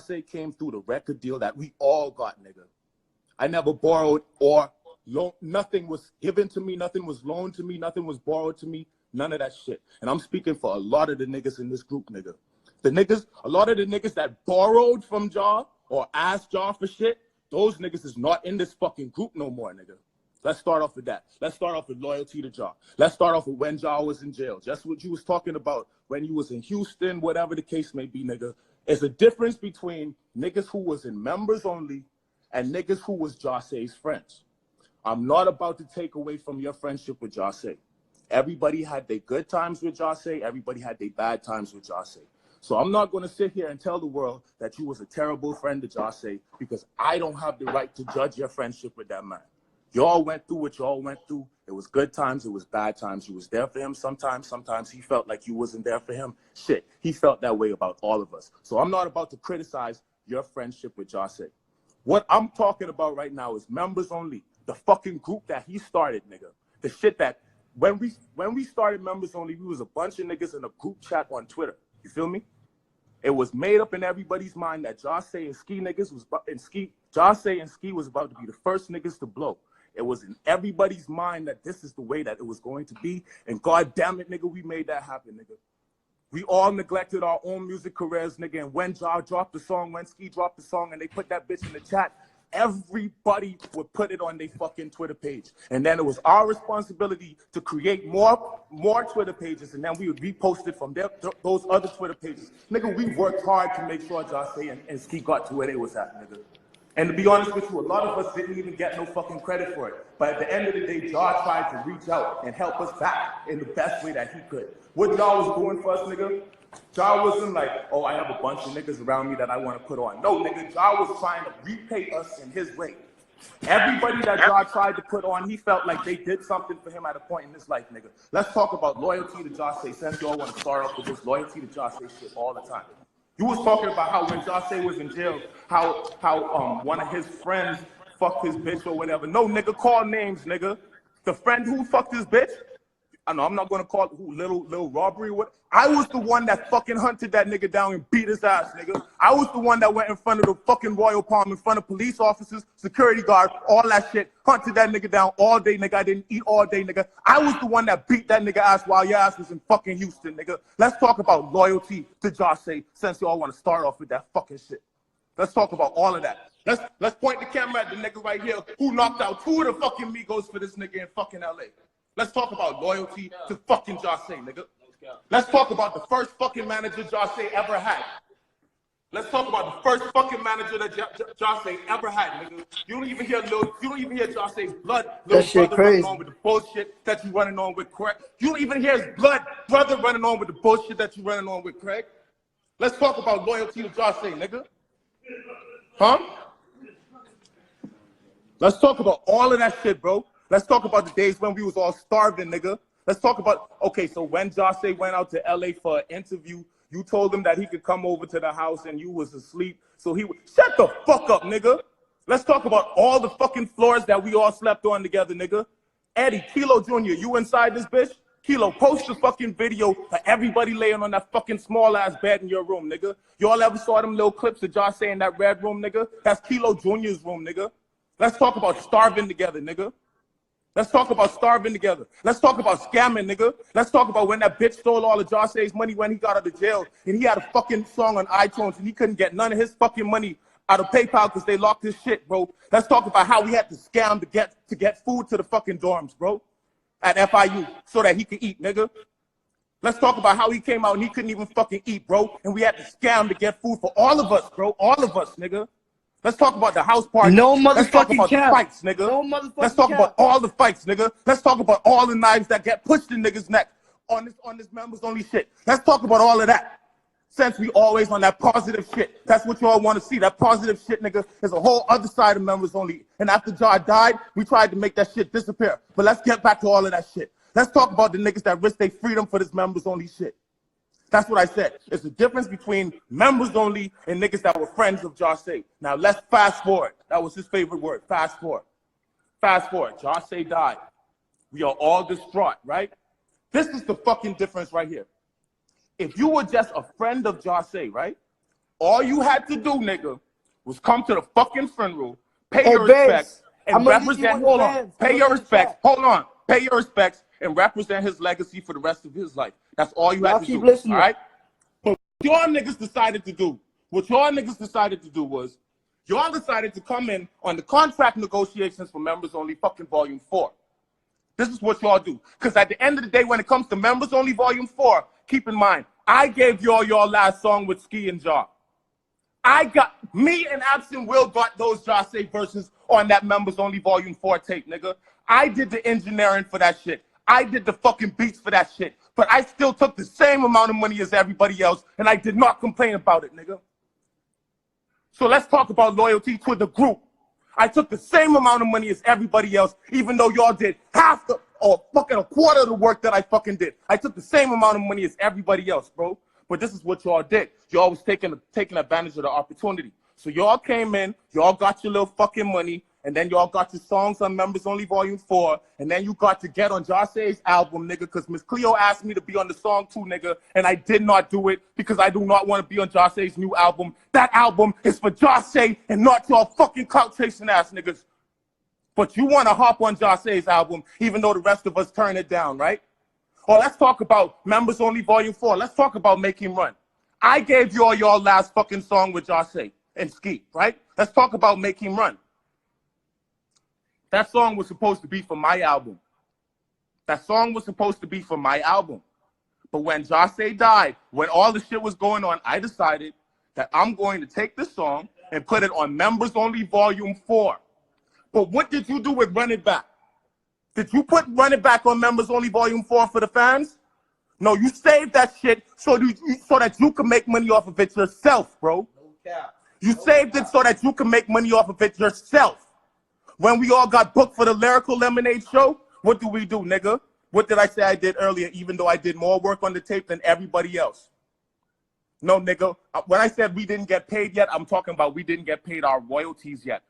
Jose came through the record deal that we all got, nigga. I never borrowed or nothing was given to me, nothing was loaned to me, nothing was borrowed to me, none of that shit. And I'm speaking for a lot of the niggas in this group, nigga. A lot of the niggas that borrowed from Ja or asked Ja for shit, those niggas is not in this fucking group no more, nigga. Let's start off with that. Let's start off with loyalty to Ja. Let's start off with when Ja was in jail. Just what you was talking about when you was in Houston, whatever the case may be, nigga. There's a difference between niggas who was in members only and niggas who was Jose's friends. I'm not about to take away from your friendship with Jose. Everybody had their good times with Jose. Everybody had their bad times with Jose. So I'm not going to sit here and tell the world that you was a terrible friend to Jose because I don't have the right to judge your friendship with that man. Y'all went through what y'all went through. It was good times. It was bad times. You was there for him sometimes. Sometimes he felt like you wasn't there for him. Shit, he felt that way about all of us. So I'm not about to criticize your friendship with Jose. What I'm talking about right now is members only. The fucking group that he started, nigga. The shit that when we started members only, we was a bunch of niggas in a group chat on Twitter. You feel me? It was made up in everybody's mind that Jose and Ski niggas was Jose and Ski was about to be the first niggas to blow. It was in everybody's mind that this is the way that it was going to be. And God damn it, nigga, we made that happen, nigga. We all neglected our own music careers, nigga. And when Ja dropped the song, when Ski dropped the song, and they put that bitch in the chat, everybody would put it on their fucking Twitter page. And then it was our responsibility to create more Twitter pages, and then we would repost it from those other Twitter pages. Nigga, we worked hard to make sure Jose and Ski got to where they was at, nigga. And to be honest with you, a lot of us didn't even get no fucking credit for it. But at the end of the day, Ja tried to reach out and help us back in the best way that he could. What Ja was doing for us, nigga, Ja wasn't like, oh, I have a bunch of niggas around me that I want to put on. No, nigga, Ja was trying to repay us in his way. Everybody that Ja tried to put on, he felt like they did something for him at a point in his life, nigga. Let's talk about loyalty to Jose, since y'all want to start off with this loyalty to Jose shit all the time. You was talking about how when Jose was in jail, how one of his friends fucked his bitch or whatever. No, nigga, call names, nigga. The friend who fucked his bitch, I know I'm not gonna call it who, little robbery. What? I was the one that fucking hunted that nigga down and beat his ass, nigga. I was the one that went in front of the fucking Royal Palm, in front of police officers, security guards, all that shit. Hunted that nigga down all day, nigga. I didn't eat all day, nigga. I was the one that beat that nigga ass while your ass was in fucking Houston, nigga. Let's talk about loyalty to Jose, since y'all want to start off with that fucking shit. Let's talk about all of that. Let's point the camera at the nigga right here who knocked out 2 of the fucking Migos for this nigga in fucking LA. Let's talk about loyalty to fucking Jose, nigga. Let's talk about the first fucking manager Jose ever had. Let's talk about the first fucking manager that Jose ever had, nigga. You don't even hear Jose's blood, little brother running on with the bullshit that you running on with Craig. You don't even hear his blood brother running on with the bullshit that you running on with Craig. Let's talk about loyalty to Jose, nigga. Huh? Let's talk about all of that shit, bro. Let's talk about the days when we was all starving, nigga. Let's talk about, okay, so when Jose went out to LA for an interview, you told him that he could come over to the house and you was asleep. So he would, shut the fuck up, nigga. Let's talk about all the fucking floors that we all slept on together, nigga. Eddie, Kilo Jr., you inside this bitch? Kilo, post the fucking video of everybody laying on that fucking small-ass bed in your room, nigga. Y'all ever saw them little clips of Jose in that red room, nigga? That's Kilo Jr.'s room, nigga. Let's talk about starving together, nigga. Let's talk about starving together. Let's talk about scamming, nigga. Let's talk about when that bitch stole all of Jose's money when he got out of jail and he had a fucking song on iTunes and he couldn't get none of his fucking money out of PayPal because they locked his shit, bro. Let's talk about how we had to scam to get food to the fucking dorms, bro, at FIU so that he could eat, nigga. Let's talk about how he came out and he couldn't even fucking eat, bro, and we had to scam to get food for all of us, bro, all of us, nigga. Let's talk about the house party. No motherfucking Let's talk about cap. the fights, nigga. No motherfucking Let's talk cap. about all the fights, nigga. Let's talk about all the knives that get pushed in niggas' neck on this members only shit. Let's talk about all of that. Since we always on that positive shit. That's what y'all want to see. That positive shit, nigga. There's a whole other side of members only. And after Ja died, we tried to make that shit disappear. But let's get back to all of that shit. Let's talk about the niggas that risk their freedom for this members only shit. That's what I said. It's the difference between members only and niggas that were friends of Jose. Now let's fast forward. That was his favorite word. Fast forward. Fast forward. Jose died. We are all distraught, right? This is the fucking difference right here. If you were just a friend of Jose, right? All you had to do, nigga, was come to the fucking funeral, pay your respects, and represent. Hold on. Pay your respects. Hold on. Pay your respects and represent his legacy for the rest of his life. That's all you had to do. All right? But what y'all niggas decided to do, was y'all decided to come in on the contract negotiations for Members Only fucking Volume 4. This is what y'all do. Because at the end of the day, when it comes to Members Only Volume 4, keep in mind, I gave y'all your last song with Ski and Jar. Me and Absent Will got those Jase verses on that Members Only Volume 4 tape, nigga. I did the engineering for that shit. I did the fucking beats for that shit. But I still took the same amount of money as everybody else, and I did not complain about it, nigga. So let's talk about loyalty to the group. I took the same amount of money as everybody else, even though y'all did half the, or fucking a quarter of the work that I fucking did. I took the same amount of money as everybody else, bro. But this is what y'all did. Y'all was taking advantage of the opportunity. So y'all came in, y'all got your little fucking money, and then y'all got your songs on Members Only Volume 4, and then you got to get on Jase's album, nigga, because Miss Cleo asked me to be on the song too, nigga, and I did not do it because I do not want to be on Jase's new album. That album is for Jase and not y'all fucking clout chasing ass niggas. But you want to hop on Jase's album, even though the rest of us turn it down, right? Or let's talk about Members Only Volume 4. Let's talk about Make Him Run. I gave y'all your last fucking song with Jase and Ski, right? Let's talk about Make Him Run. That song was supposed to be for my album. But when Jase died, when all the shit was going on, I decided that I'm going to take this song and put it on Members Only Volume 4. But what did you do with Run It Back? Did you put Run It Back on Members Only Volume 4 for the fans? No, you saved that shit so that you can make money off of it yourself, bro. You saved it so that you can make money off of it yourself. When we all got booked for the Lyrical Lemonade show, what do we do, nigga? What did I say I did earlier, even though I did more work on the tape than everybody else? No, nigga. When I said we didn't get paid yet, I'm talking about we didn't get paid our royalties yet.